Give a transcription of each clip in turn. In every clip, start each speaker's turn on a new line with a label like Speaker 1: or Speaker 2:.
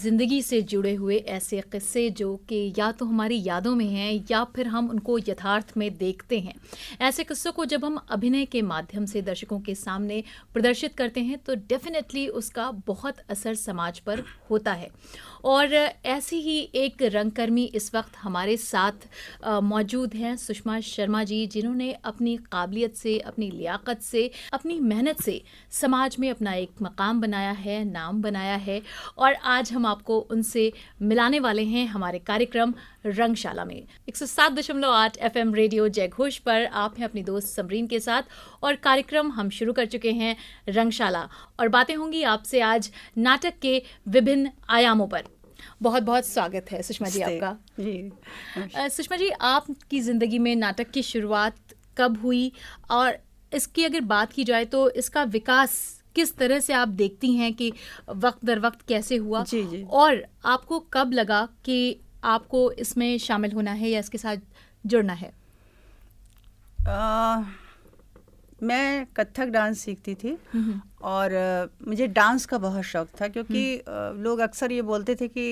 Speaker 1: ज़िंदगी से जुड़े हुए ऐसे किस्से जो कि या तो हमारी यादों में हैं या फिर हम उनको यथार्थ में देखते हैं। ऐसे किस्सों को जब हम अभिनय के माध्यम से दर्शकों के सामने प्रदर्शित करते हैं तो डेफिनेटली उसका बहुत असर समाज पर होता है। और ऐसी ही एक रंगकर्मी इस वक्त हमारे साथ मौजूद हैं, सुषमा शर्मा जी, जिन्होंने अपनी काबिलियत से, अपनी लियाकत से, अपनी मेहनत से समाज में अपना एक मकाम बनाया है, नाम बनाया है। और आज हम आपको उनसे मिलाने वाले हैं हमारे कार्यक्रम रंगशाला में। 107.8 FM रेडियो जय घोष पर आप हैं अपनी दोस्त समरीन के साथ और कार्यक्रम हम शुरू कर चुके हैं रंगशाला, और बातें होंगी आपसे आज नाटक के विभिन्न आयामों पर। बहुत बहुत स्वागत है सुषमा जी आपका।
Speaker 2: जी
Speaker 1: सुषमा जी, आपकी ज़िंदगी में नाटक की शुरुआत कब हुई और इसकी अगर बात की जाए तो इसका विकास किस तरह से आप देखती हैं कि वक्त दर वक्त कैसे हुआ?
Speaker 2: जी
Speaker 1: और आपको कब लगा कि आपको इसमें शामिल होना है या इसके साथ जुड़ना है?
Speaker 2: मैं कथक डांस सीखती थी और मुझे डांस का बहुत शौक था, क्योंकि लोग अक्सर ये बोलते थे कि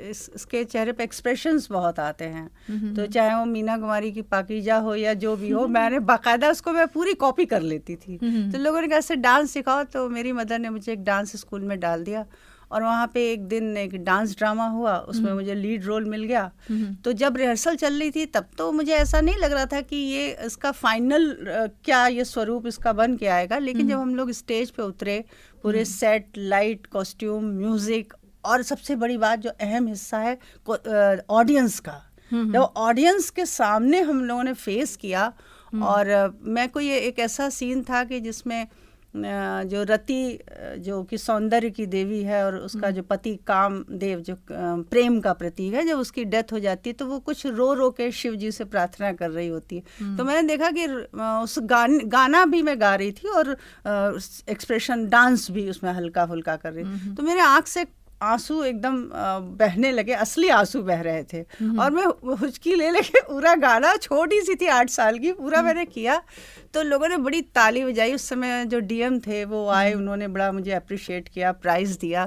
Speaker 2: इसके चेहरे पे एक्सप्रेशंस बहुत आते हैं। तो चाहे वो मीना कुमारी की पाकीजा हो या जो भी हो, मैंने बाकायदा उसको मैं पूरी कॉपी कर लेती थी। तो लोगों ने कहा ऐसे डांस सिखाओ, तो मेरी मदर ने मुझे एक डांस स्कूल में डाल दिया और वहाँ पे एक दिन एक डांस ड्रामा हुआ, उसमें मुझे लीड रोल मिल गया। तो जब रिहर्सल चल रही थी तब तो मुझे ऐसा नहीं लग रहा था कि ये इसका फाइनल क्या ये स्वरूप इसका बन के आएगा, लेकिन जब हम लोग स्टेज पे उतरे, पूरे सेट, लाइट, कॉस्ट्यूम, म्यूजिक और सबसे बड़ी बात जो अहम हिस्सा है ऑडियंस का, जब ऑडियंस के सामने हम लोगों ने फेस किया, और मैं को ये एक ऐसा सीन था कि जिसमें जो रति, जो कि सौंदर्य की देवी है, और उसका जो पति कामदेव जो प्रेम का प्रतीक है, जब उसकी डेथ हो जाती है तो वो कुछ रो रो के शिव जी से प्रार्थना कर रही होती है। तो मैंने देखा कि उस गाना भी मैं गा रही थी और एक्सप्रेशन डांस भी उसमें हल्का फुल्का कर रही थी। तो मेरे आँख से आंसू एकदम बहने लगे, असली आंसू बह रहे थे, और मैं हुचकी ले लेके पूरा गाना, छोटी सी थी 8 साल की, पूरा मैंने किया। तो लोगों ने बड़ी ताली बजाई। उस समय जो डीएम थे वो आए, उन्होंने बड़ा मुझे अप्रिशिएट किया, प्राइज़ दिया।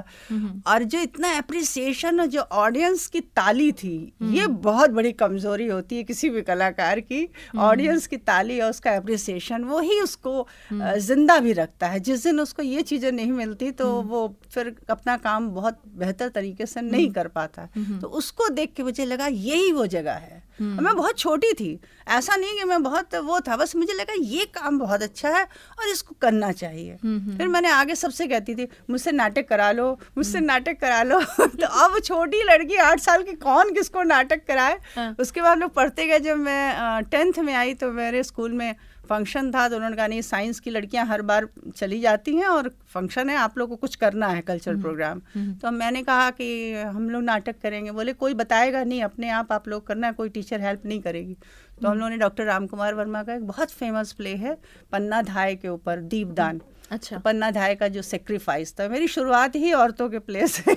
Speaker 2: और जो इतना अप्रिसिएशन और जो ऑडियंस की ताली थी, ये बहुत बड़ी कमज़ोरी होती है किसी भी कलाकार की। ऑडियंस की ताली और उसका अप्रिसिएशन, वो ही उसको जिंदा भी रखता है। जिस दिन उसको ये चीज़ें नहीं मिलती तो वो फिर अपना काम बहुत बेहतर तरीके से नहीं कर पाता। तो उसको देख के मुझे लगा यही वो जगह है। मैं बहुत छोटी थी, ऐसा नहीं कि मैं बहुत वो था, बस मुझे लगा ये काम बहुत अच्छा है और इसको करना चाहिए। फिर मैंने आगे सबसे कहती थी मुझसे नाटक करा लो, मुझसे नाटक करा लो। तो अब छोटी लड़की 8 साल की कौन किसको नाटक कराए। उसके बाद लोग पढ़ते गए। जब मैं 10th में आई तो मेरे स्कूल में फंक्शन था, तो उन्होंने कहा नहीं, साइंस की लड़कियां हर बार चली जाती हैं और फंक्शन है, आप लोग को कुछ करना है, कल्चरल प्रोग्राम। तो मैंने कहा कि हम लोग नाटक करेंगे। बोले कोई बताएगा नहीं, अपने आप लोग करना है, कोई टीचर हेल्प नहीं करेगी। तो हम लोगों ने डॉक्टर राम कुमार वर्मा का एक बहुत फेमस प्ले है पन्ना धाय के ऊपर, दीपदान।
Speaker 1: अच्छा।
Speaker 2: तो पन्ना धाय का जो सेक्रीफाइस था, मेरी शुरुआत ही औरतों के प्ले से।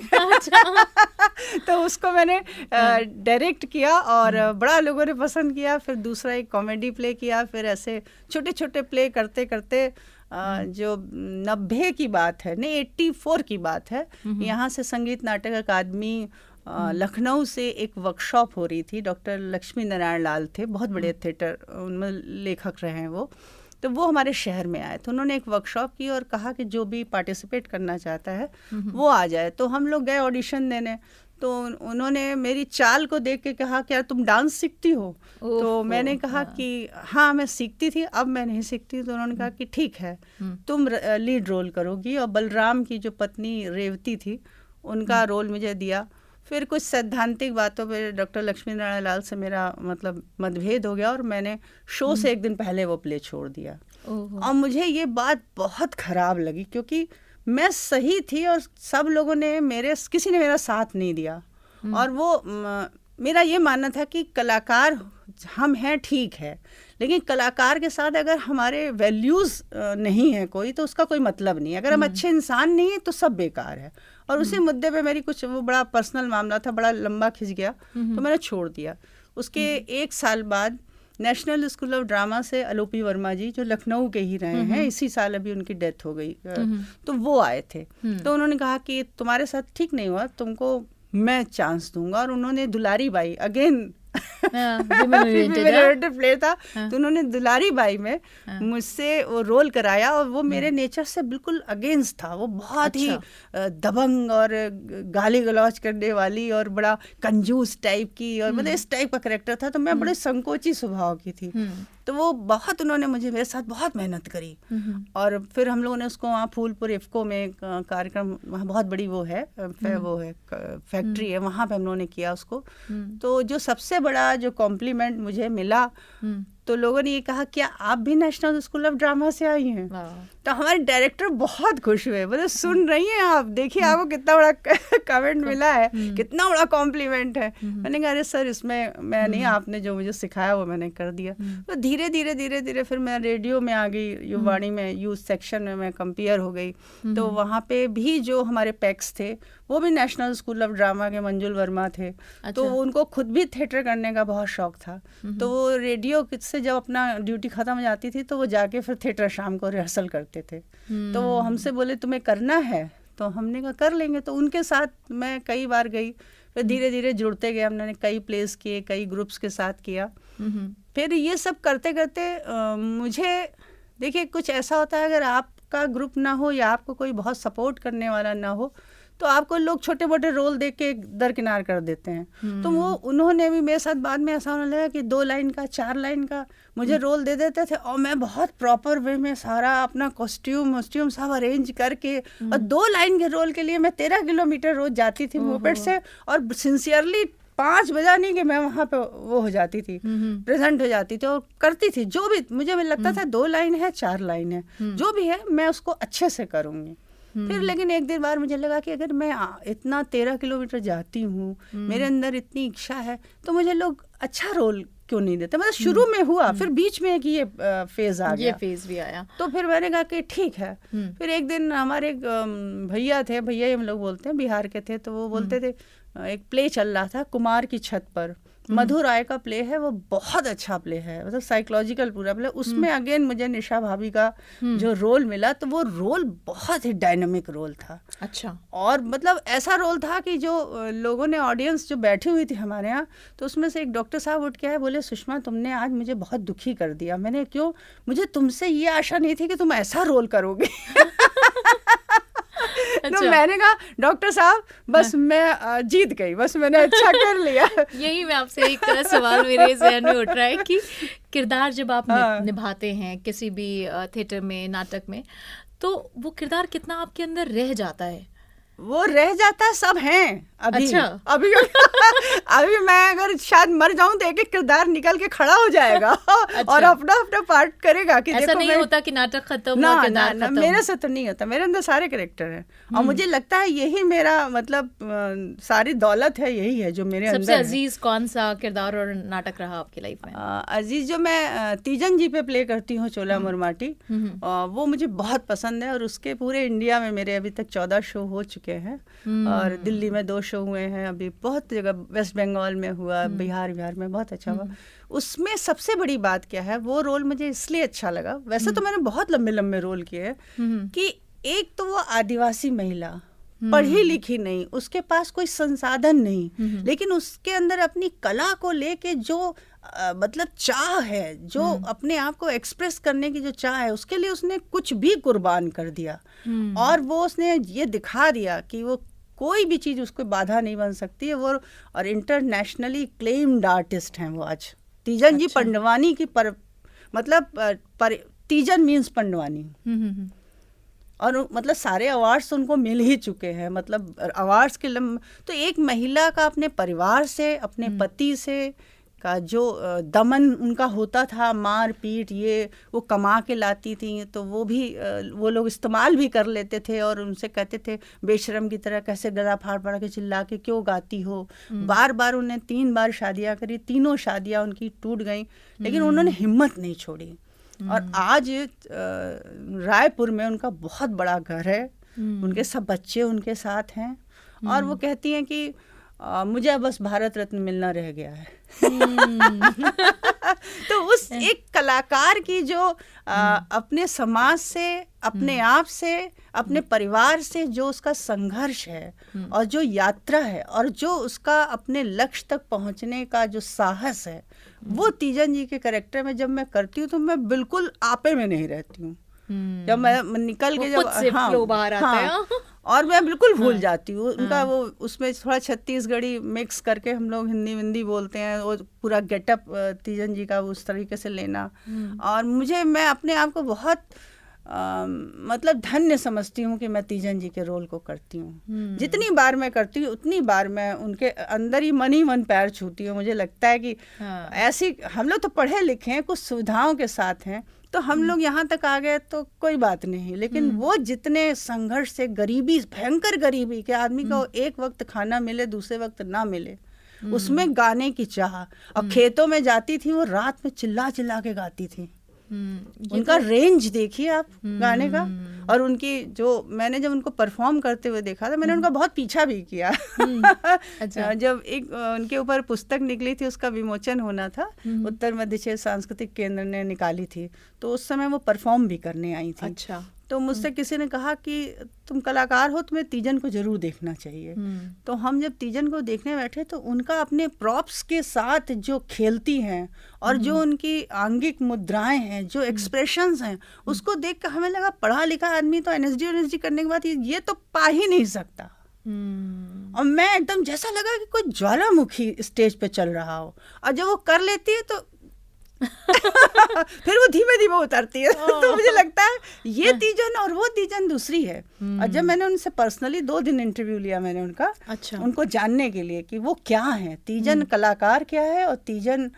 Speaker 2: तो उसको मैंने डायरेक्ट किया और बड़ा लोगों ने पसंद किया। फिर दूसरा एक कॉमेडी प्ले किया। फिर ऐसे छोटे छोटे प्ले करते करते जो 90 की बात है, नहीं 84 की बात है, यहाँ से संगीत नाटक अकादमी लखनऊ से एक वर्कशॉप हो रही थी। डॉक्टर लक्ष्मी नारायण लाल थे, बहुत बड़े थिएटर उनमें लेखक रहे हैं वो। तो वो हमारे शहर में आए, तो उन्होंने एक वर्कशॉप की और कहा कि जो भी पार्टिसिपेट करना चाहता है वो आ जाए। तो हम लोग गए ऑडिशन देने। तो उन्होंने मेरी चाल को देख के कहा क्या तुम डांस सीखती हो? तो मैंने कहा कि हाँ मैं सीखती थी, अब मैं नहीं सीखती। तो उन्होंने कहा कि ठीक है, तुम लीड रोल करोगी। और बलराम की जो पत्नी रेवती थी, उनका रोल मुझे दिया। फिर कुछ सैद्धांतिक बातों पे डॉक्टर लक्ष्मी नारायण लाल से मेरा मतलब मतभेद हो गया और मैंने शो से एक दिन पहले वो प्ले छोड़ दिया। और मुझे ये बात बहुत ख़राब लगी, क्योंकि मैं सही थी और सब लोगों ने किसी ने मेरा साथ नहीं दिया। और वो मेरा ये मानना था कि कलाकार हम हैं, ठीक है, लेकिन कलाकार के साथ अगर हमारे वैल्यूज़ नहीं है कोई, तो उसका कोई मतलब नहीं है। अगर हम अच्छे इंसान नहीं हैं तो सब बेकार है। और उसी मुद्दे पे मेरी कुछ वो बड़ा पर्सनल मामला था, बड़ा लंबा खिंच गया, तो मैंने छोड़ दिया। उसके 1 साल बाद नेशनल स्कूल ऑफ ड्रामा से अलोपी वर्मा जी, जो लखनऊ के ही रहे हैं, इसी साल अभी उनकी डेथ हो गई, तो वो आए थे। तो उन्होंने कहा कि तुम्हारे साथ ठीक नहीं हुआ, तुमको मैं चांस दूंगा। और उन्होंने दुलारी बाई अगेन
Speaker 1: women-oriented,
Speaker 2: प्लेयर था, तो उन्होंने दुलारी बाई में मुझसे वो रोल कराया और वो मेरे नेचर से बिल्कुल अगेंस्ट था। वो बहुत ही दबंग और गाली गलौज करने वाली और बड़ा कंजूस टाइप की और मतलब इस टाइप का कैरेक्टर था। तो मैं बड़े संकोची स्वभाव की थी, तो वो बहुत उन्होंने मुझे मेरे साथ बहुत मेहनत करी। और फिर हम लोगों ने उसको वहाँ फूलपुर इफ्को में कार्यक्रम, वहाँ बहुत बड़ी वो है फैक्ट्री है, वहाँ पे हम लोगों ने किया उसको। तो जो सबसे बड़ा जो कॉम्प्लीमेंट मुझे मिला, तो लोगों ने ये कहा क्या आप भी नेशनल स्कूल ऑफ ड्रामा से आई हैं? तो हमारे डायरेक्टर बहुत खुश हुए, बोले सुन रही हैं आप, देखिए आपको कितना बड़ा कमेंट मिला है, कितना बड़ा कॉम्प्लीमेंट है। मैंने कहा अरे सर इसमें मैं नहीं, आपने जो मुझे सिखाया वो मैंने कर दिया। तो धीरे धीरे फिर मैं रेडियो में आ गई, युवाणी में यूथ सेक्शन में मैं कंपेयर हो गई। तो वहाँ पे भी जो हमारे पैक्स थे वो भी नेशनल स्कूल ऑफ ड्रामा के मंजुल वर्मा थे। तो उनको खुद भी थिएटर करने का बहुत शौक था। तो वो रेडियो से जब अपना ड्यूटी ख़त्म हो जाती थी तो वो जाके फिर थिएटर शाम को रिहर्सल करते थे। तो वो हमसे बोले तुम्हें करना है? तो हमने कहा कर लेंगे। तो उनके साथ मैं कई बार गई, फिर धीरे धीरे जुड़ते गए। हमने कई प्लेस किए, कई ग्रुप्स के साथ किया। फिर ये सब करते करते मुझे देखिए कुछ ऐसा होता है, अगर आपका ग्रुप ना हो या आपको कोई बहुत सपोर्ट करने वाला ना हो तो आपको लोग छोटे मोटे रोल देख के दरकिनार कर देते हैं। तो वो उन्होंने भी मेरे साथ बाद में ऐसा होने लगा कि 2 लाइन का 4 लाइन का मुझे रोल दे देते थे और मैं बहुत प्रॉपर वे में सारा अपना कॉस्ट्यूम सब अरेंज करके, और 2 लाइन के रोल के लिए मैं 13 किलोमीटर रोज जाती थी मोपेड से, और सिंसियरली 5 बजा नहीं कि मैं वहाँ पे वो हो जाती थी, प्रेजेंट हो जाती थी और करती थी। जो भी मुझे लगता था 2 लाइन है 4 लाइन है, जो भी है मैं उसको अच्छे से करूँगी। फिर लेकिन एक दिन बार मुझे लगा कि अगर मैं इतना 13 किलोमीटर जाती हूँ, मेरे अंदर इतनी इच्छा है, तो मुझे लोग अच्छा रोल क्यों नहीं देते। मतलब शुरू में हुआ, फिर बीच में एक ये फेज आ गया,
Speaker 1: ये फेज भी आया।
Speaker 2: तो फिर मैंने कहा कि ठीक है। फिर एक दिन हमारे भैया थे, भैया हम लोग बोलते हैं, बिहार के थे, तो वो बोलते थे एक प्ले चल रहा था कुमार की छत पर, मधु राय का प्ले है, वो बहुत अच्छा प्ले है, मतलब साइकोलॉजिकल पूरा प्ले। उसमें अगेन मुझे निशा भाभी का जो रोल मिला, तो वो रोल बहुत ही डायनामिक रोल था।
Speaker 1: अच्छा।
Speaker 2: और मतलब ऐसा रोल था कि जो लोगों ने, ऑडियंस जो बैठी हुई थी हमारे यहाँ, तो उसमें से एक डॉक्टर साहब उठ के आए, बोले सुषमा तुमने आज मुझे बहुत दुखी कर दिया। मैंने क्यों? मुझे तुमसे ये आशा नहीं थी कि तुम ऐसा रोल करोगे। तो मैंने कहा डॉक्टर साहब बस मैं जीत गई, बस मैंने अच्छा कर लिया।
Speaker 1: यही मैं आपसे एक तरह सवाल मेरे ज़हन में उठ रहा है कि किरदार जब आप निभाते हैं किसी भी थिएटर में, नाटक में, तो वो किरदार कितना आपके अंदर रह जाता है?
Speaker 2: वो रह जाता है, सब हैं अभी।
Speaker 1: अच्छा।
Speaker 2: अभी मैं अगर शायद मर जाऊं तो एक एक किरदार निकल के खड़ा हो जाएगा। अच्छा। और अपना अपना पार्ट करेगा कि
Speaker 1: ऐसा नहीं होता कि नाटक खत्म हुआ, किरदार खत्म।
Speaker 2: मेरे से तो नहीं होता, मेरे अंदर सारे कैरेक्टर हैं। और मुझे लगता है यही मेरा मतलब सारी दौलत है, यही है जो मेरे अंदर है।
Speaker 1: सबसे अजीज कौन सा किरदार और नाटक रहा आपकी लाइफ में?
Speaker 2: अजीज जो मैं तीजन जी पे प्ले करती हूँ, चोला मुरमाटी, वो मुझे बहुत पसंद है। और उसके पूरे इंडिया में मेरे अभी तक 14 शो हो चुके हैं, और दिल्ली में 2 शो हुए हैं, अभी बहुत जगह वेस्ट बंगाल में हुआ, बिहार में बहुत अच्छा हुआ। उसमें सबसे बड़ी बात क्या है, वो रोल मुझे इसलिए अच्छा लगा, वैसे तो मैंने बहुत लंबे लंबे रोल किए हैं, कि एक तो वो आदिवासी महिला, पढ़ी लिखी नहीं, उसके पास कोई संसाधन नहीं, लेकिन उसके अंदर अपनी कला को लेके जो मतलब चाह है, जो अपने आप को एक्सप्रेस करने की जो चाह है, उसके लिए उसने कुछ भी कुर्बान कर दिया। और वो उसने ये दिखा दिया कि वो कोई भी चीज़ उसको बाधा नहीं बन सकती है। वो और इंटरनेशनली क्लेम्ड आर्टिस्ट हैं वो आज। तीजन जी पंडवानी की तीजन मीन्स पंडवानी। और मतलब सारे अवार्ड्स उनको मिल ही चुके हैं, मतलब अवार्ड्स के तो एक महिला का अपने परिवार से, अपने पति से का जो दमन उनका होता था, मार पीट, ये वो कमा के लाती थी, तो वो भी वो लोग इस्तेमाल भी कर लेते थे और उनसे कहते थे बेशरम की तरह कैसे गला फाड़ फाड़ के चिल्ला के क्यों गाती हो। बार बार उन्हें 3 बार शादियाँ करी, तीनों शादियाँ उनकी टूट गई, लेकिन उन्होंने हिम्मत नहीं छोड़ी। और आज रायपुर में उनका बहुत बड़ा घर है, उनके सब बच्चे उनके साथ हैं, और वो कहती हैं कि मुझे बस भारत रत्न मिलना रह गया है। तो उस एक कलाकार की जो अपने समाज से, अपने आप से, अपने परिवार से जो उसका संघर्ष है और जो यात्रा है और जो उसका अपने लक्ष्य तक पहुंचने का जो साहस है, वो तीजन जी के कैरेक्टर में जब मैं करती हूँ तो मैं बिल्कुल आपे में नहीं रहती हूँ। जब मैं निकल के जब
Speaker 1: फ्लो बाहर आता है
Speaker 2: और मैं बिल्कुल भूल जाती हूँ उनका वो, उसमें थोड़ा छत्तीसगढ़ी मिक्स करके हम लोग हिंदी बोलते हैं, वो पूरा गेटअप तीजन जी का उस तरीके से लेना, और मैं अपने आप को बहुत मतलब धन्य समझती हूँ कि मैं तीजन जी के रोल को करती हूँ। जितनी बार मैं करती हूँ उतनी बार मैं उनके अंदर ही मन पैर छूती हूँ। मुझे लगता है कि ऐसी, हम लोग तो पढ़े लिखे हैं, कुछ सुविधाओं के साथ हैं, तो हम लोग यहाँ तक आ गए तो कोई बात नहीं, लेकिन वो जितने संघर्ष से, गरीबी, भयंकर गरीबी के आदमी को एक वक्त खाना मिले, दूसरे वक्त ना मिले, उसमें गाने की चाह, और खेतों में जाती थी वो रात में चिल्ला चिल्ला के गाती थी। उनका रेंज देखिए आप गाने का, और उनकी जो मैंने जब उनको परफॉर्म करते हुए देखा था, मैंने उनका बहुत पीछा भी किया। अच्छा। जब एक उनके ऊपर पुस्तक निकली थी, उसका विमोचन होना था, उत्तर मध्य क्षेत्र सांस्कृतिक केंद्र ने निकाली थी, तो उस समय वो परफॉर्म भी करने आई थी। अच्छा। तो मुझसे किसी ने कहा कि तुम कलाकार हो, तुम्हें तीजन को जरूर देखना चाहिए। तो हम जब तीजन को देखने बैठे तो उनका अपने प्रॉप्स के साथ जो खेलती हैं और जो उनकी आंगिक मुद्राएं हैं, जो एक्सप्रेशंस हैं, उसको देख कर हमें लगा पढ़ा लिखा आदमी तो एनएसडी करने के बाद ये तो पा ही नहीं सकता। और मैं एकदम जैसा लगा कि कोई ज्वालामुखी स्टेज पे चल रहा हो, और जब वो कर लेती है तो फिर वो धीमे धीमे उतरती है। तो मुझे लगता है ये तीजन और वो तीजन दूसरी है। और जब मैंने उनसे पर्सनली 2 दिन इंटरव्यू लिया मैंने उनका, अच्छा, उनको जानने के लिए कि वो क्या है, तीजन कलाकार क्या है और तीजन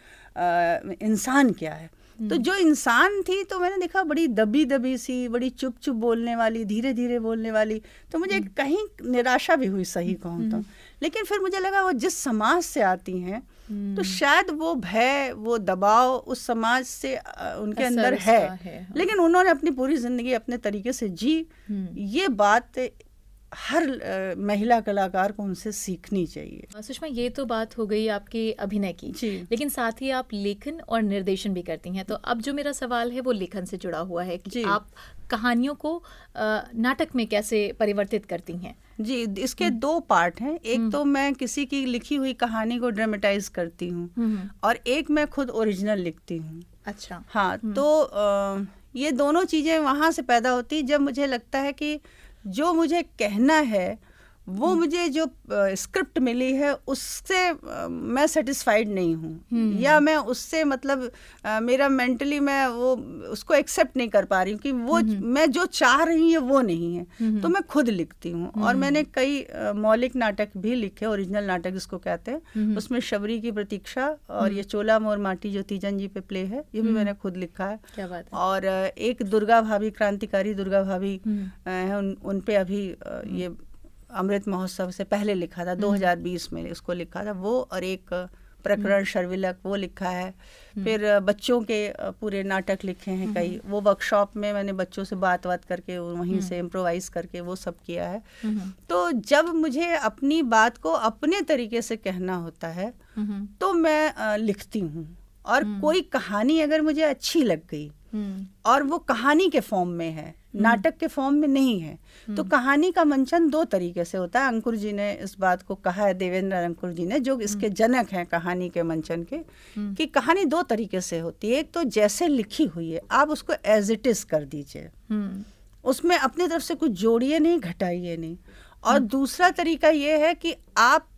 Speaker 2: इंसान क्या है। तो जो इंसान थी तो मैंने देखा बड़ी दबी सी, बड़ी चुप चुप बोलने वाली, धीरे धीरे बोलने वाली, तो मुझे कहीं निराशा भी हुई, सही कहूँ तो। लेकिन फिर मुझे लगा वो जिस समाज से आती हैं तो शायद वो भय, वो दबाव उस समाज से उनके अंदर है। लेकिन उन्होंने अपनी पूरी जिंदगी अपने तरीके से जी। ये बात हर महिला कलाकार को उनसे सीखनी चाहिए।
Speaker 1: सुषमा, ये तो बात हो गई आपके अभिनय की, लेकिन साथ ही आप लेखन और निर्देशन भी करती हैं। तो अब जो मेरा सवाल है वो लेखन से जुड़ा हुआ है कि आप कहानियों को नाटक में कैसे परिवर्तित करती हैं?
Speaker 2: जी, इसके 2 पार्ट हैं। एक तो मैं किसी की लिखी हुई कहानी को ड्रामेटाइज करती हूँ, और एक मैं खुद ओरिजिनल लिखती हूँ। अच्छा। हाँ, तो ये दोनों चीज़ें वहाँ से पैदा होती जब मुझे लगता है कि जो मुझे कहना है वो मुझे जो स्क्रिप्ट मिली है उससे मैं सेटिस्फाइड नहीं हूँ, या मैं उससे मतलब मेरा मेंटली मैं वो उसको एक्सेप्ट नहीं कर पा रही हूँ कि वो मैं जो चाह रही हूँ वो नहीं है। तो मैं खुद लिखती हूँ, और मैंने कई मौलिक नाटक भी लिखे, ओरिजिनल नाटक जिसको कहते हैं। उसमें शबरी की प्रतीक्षा और ये चोला मोर माटी जो तीजन जी पे प्ले है, ये भी मैंने खुद लिखा है। क्या बात है। और एक दुर्गा भाभी, क्रांतिकारी दुर्गा भाभी है, उन पे अभी ये अमृत महोत्सव से पहले लिखा था, 2020 में उसको लिखा था वो, और एक प्रकरण शर्विलक वो लिखा है। फिर बच्चों के पूरे नाटक लिखे हैं कई, वो वर्कशॉप में मैंने बच्चों से बात करके वहीं से इम्प्रोवाइज करके वो सब किया है। तो जब मुझे अपनी बात को अपने तरीके से कहना होता है तो मैं लिखती हूँ, और कोई कहानी अगर मुझे अच्छी लग गई और वो कहानी के फॉर्म में है, नाटक के फॉर्म में नहीं है, तो कहानी का मंचन 2 तरीके से होता है। अंकुर जी ने इस बात को कहा है, देवेंद्र अंकुर जी ने, जो इसके जनक हैं कहानी के मंचन के, कि कहानी 2 तरीके से होती है। एक तो जैसे लिखी हुई है आप उसको एज इट इज कर दीजिए, उसमें अपनी तरफ से कुछ जोड़िए नहीं, घटाइए नहीं। और दूसरा तरीका ये है कि आप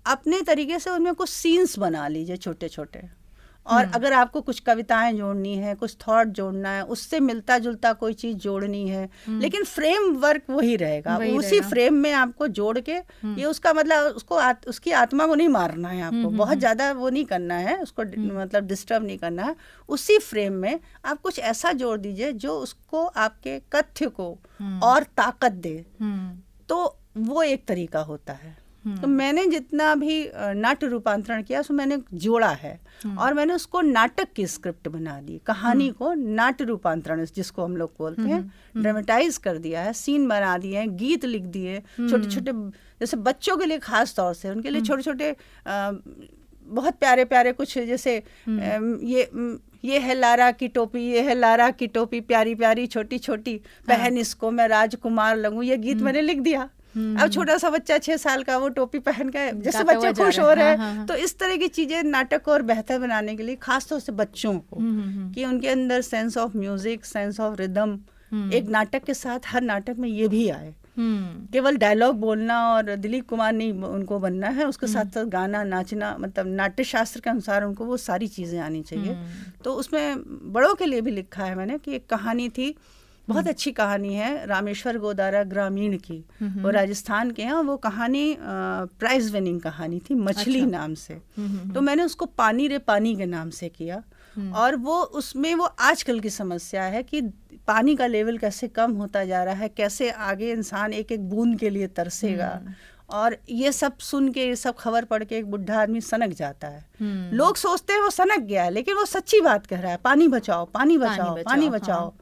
Speaker 2: अपने तरीके से उनमें कुछ सीन्स बना लीजिए छोटे छोटे, और अगर आपको कुछ कविताएं जोड़नी है, कुछ थॉट जोड़ना है, उससे मिलता जुलता कोई चीज जोड़नी है, लेकिन फ्रेम वर्क वही रहेगा, उसी फ्रेम में आपको जोड़ के, ये उसका मतलब उसको उसकी आत्मा को नहीं मारना है आपको, बहुत ज्यादा वो नहीं करना है उसको, मतलब डिस्टर्ब नहीं करना है। उसी फ्रेम में आप कुछ ऐसा जोड़ दीजिए जो उसको, आपके कथ्य को और ताकत दे। तो वो एक तरीका होता है। तो मैंने जितना भी नाट्य रूपांतरण किया उसमें मैंने जोड़ा है, और मैंने उसको नाटक की स्क्रिप्ट बना दी, कहानी को नाट्य रूपांतरण जिसको हम लोग बोलते हैं, ड्रामेटाइज कर दिया है, सीन बना दिए हैं, गीत लिख दिए, छोटे छोटे, जैसे बच्चों के लिए खास तौर से उनके लिए छोटे छोटे बहुत प्यारे प्यारे कुछ जैसे ये है लारा की टोपी, ये है लारा की टोपी, प्यारी प्यारी छोटी छोटी पहन इसको, मैं राजकुमार लगूं, ये गीत मैंने लिख दिया। अब छोटा सा बच्चा 6 साल का वो टोपी पहन के जैसे बच्चे खुश हो रहे हैं, तो इस तरह की चीजें नाटक को और बेहतर बनाने के लिए खासतौर से बच्चों को कि उनके अंदर sense of music, sense of rhythm एक नाटक के साथ हर नाटक में ये भी आए। केवल डायलॉग बोलना और दिलीप कुमार नहीं उनको बनना है, उसके साथ साथ गाना, नाचना, मतलब नाट्य शास्त्र के अनुसार उनको वो सारी चीजें आनी चाहिए। तो उसमें बड़ों के लिए भी लिखा है मैंने कि एक कहानी थी, बहुत अच्छी कहानी है, रामेश्वर गोदारा ग्रामीण की, वो राजस्थान के हैं। वो कहानी प्राइज विनिंग कहानी थी, मछली नाम से। तो मैंने उसको पानी रे पानी के नाम से किया, और वो उसमें वो आजकल की समस्या है कि पानी का लेवल कैसे कम होता जा रहा है, कैसे आगे इंसान एक एक बूंद के लिए तरसेगा, और ये सब सुन के, ये सब खबर पढ़ के एक बुढ़ा आदमी सनक जाता है। लोग सोचते हैं वो सनक गया है, लेकिन वो सच्ची बात कह रहा है, पानी बचाओ, पानी बचाओ, पानी बचाओ,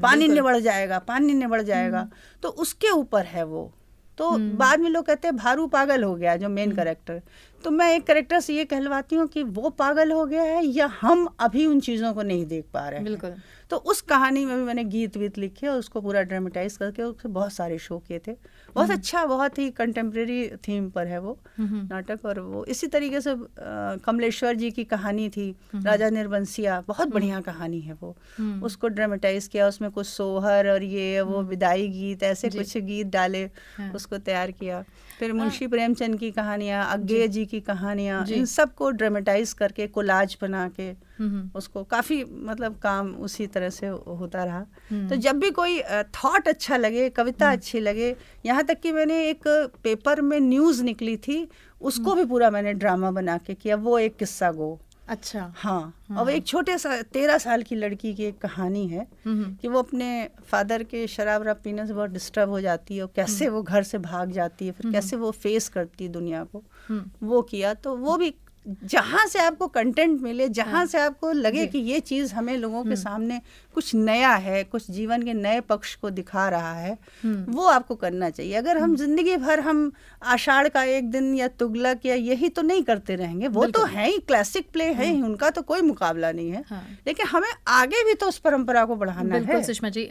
Speaker 2: पानी निबड़ जाएगा, पानी निबड़ जाएगा। तो उसके ऊपर है वो। तो बाद में लोग कहते हैं भारू पागल हो गया, जो मेन कैरेक्टर। तो मैं एक कैरेक्टर से ये कहलवाती हूँ कि वो पागल हो गया है या हम अभी उन चीज़ों को नहीं देख पा रहे हैं।
Speaker 1: बिल्कुल।
Speaker 2: तो उस कहानी में भी मैंने गीत वीत लिखे और उसको पूरा ड्रामेटाइज करके उससे बहुत सारे शो किए थे। बहुत अच्छा, बहुत ही कंटेम्प्रेरी थीम पर है वो नाटक। और वो इसी तरीके से कमलेश्वर जी की कहानी थी, राजा निर्बंसिया, बहुत बढ़िया कहानी है वो। उसको ड्रामेटाइज किया, उसमें कुछ सोहर और ये वो विदाई गीत, ऐसे कुछ गीत डाले, उसको तैयार किया। फिर मुंशी प्रेमचंद की कहानियाँ, अज्ञे जी की कहानियाँ, इन सब को ड्रामेटाइज करके कोलाज बना के उसको काफ़ी मतलब काम उसी तरह से होता रहा। तो जब भी कोई थॉट अच्छा लगे, कविता अच्छी लगे, यहाँ तक कि मैंने एक पेपर में न्यूज़ निकली थी, उसको भी पूरा मैंने ड्रामा बना के किया। वो एक किस्सा गो।
Speaker 1: अच्छा।
Speaker 2: हाँ। और एक छोटे सा 13 साल की लड़की की एक कहानी है कि वो अपने फादर के शराब वराब पीने से बहुत डिस्टर्ब हो जाती है, और कैसे वो घर से भाग जाती है, फिर कैसे वो फेस करती है दुनिया को, वो किया। तो वो भी जहाँ से आपको कंटेंट मिले, जहाँ से आपको लगे कि ये चीज़ हमें लोगों के सामने कुछ नया है, कुछ जीवन के नए पक्ष को दिखा रहा है, वो आपको करना चाहिए। अगर हम जिंदगी भर हम आषाढ़ का एक दिन या तुगलक या यही तो नहीं करते रहेंगे, वो तो है ही, क्लासिक प्ले है ही, उनका तो कोई मुकाबला नहीं है। लेकिन हमें आगे भी तो उस परंपरा को बढ़ाना है।
Speaker 1: बिल्कुल सुषमा जी,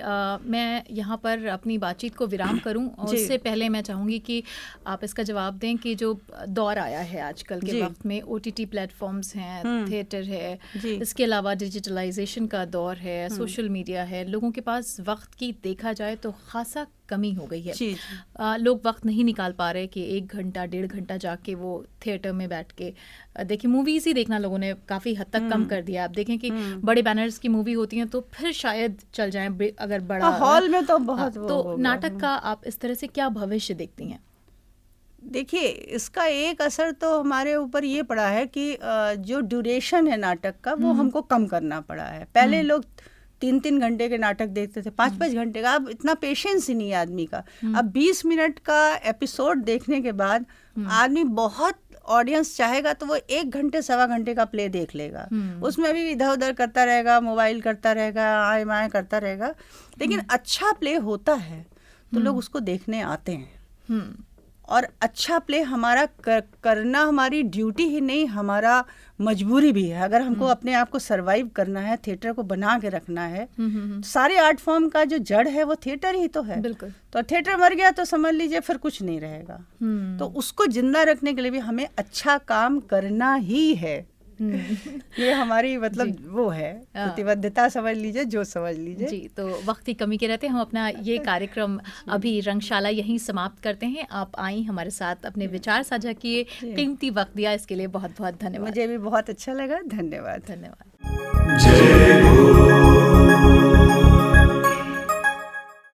Speaker 1: मैं यहाँ पर अपनी बातचीत को विराम करूँ, और उससे पहले मैं चाहूँगी कि आप इसका जवाब दें कि जो दौर आया है आजकल के वक्त में, OTT प्लेटफॉर्म्स हैं, थिएटर है, इसके अलावा डिजिटलाइजेशन का दौर है, सोशल मीडिया है, लोगों के पास वक्त की देखा जाए तो खासा कमी हो गई है। लोग वक्त नहीं निकाल पा रहे कि 1 घंटा 1.5 घंटा जाके वो थिएटर में बैठ के देखिए। मूवीज़ ही देखना लोगों ने काफ़ी हद तक कम कर दिया। आप देखें कि बड़े बैनर्स की मूवी होती हैं तो फिर शायद चल जाएं, अगर बड़ा
Speaker 2: हॉल में तो बहुत।
Speaker 1: तो नाटक का आप इस तरह से क्या भविष्य देखती हैं?
Speaker 2: देखिए, इसका एक असर तो हमारे ऊपर ये पड़ा है कि जो ड्यूरेशन है नाटक का, वो हमको कम करना पड़ा है। पहले लोग 3-3 घंटे के नाटक देखते थे, 5-5 घंटे का। अब इतना पेशेंस ही नहीं है आदमी का। अब 20 मिनट का एपिसोड देखने के बाद आदमी, बहुत ऑडियंस चाहेगा तो वो 1 घंटे 1.25 घंटे का प्ले देख लेगा। उसमें भी इधर उधर करता रहेगा, मोबाइल करता रहेगा, आए माए करता रहेगा। लेकिन अच्छा प्ले होता है तो लोग उसको देखने आते हैं। और अच्छा प्ले हमारा करना हमारी ड्यूटी ही नहीं, हमारा मजबूरी भी है। अगर हमको अपने आप को सरवाइव करना है, थिएटर को बना के रखना है, सारे आर्ट फॉर्म का जो जड़ है वो थिएटर ही तो है।
Speaker 1: बिल्कुल।
Speaker 2: तो थिएटर मर गया तो समझ लीजिए फिर कुछ नहीं रहेगा। तो उसको जिंदा रखने के लिए भी हमें अच्छा काम करना ही है। ये हमारी मतलब वो है प्रतिबद्धता, समझ लीजिए, जो समझ लीजिए
Speaker 1: जी। तो वक्त की कमी के रहते हम अपना ये कार्यक्रम अभी रंगशाला यहीं समाप्त करते हैं। आप आई, हमारे साथ अपने विचार साझा किए, कीमती वक्त दिया, इसके लिए बहुत बहुत धन्यवाद।
Speaker 2: मुझे भी बहुत अच्छा लगा। धन्यवाद।
Speaker 1: धन्यवाद।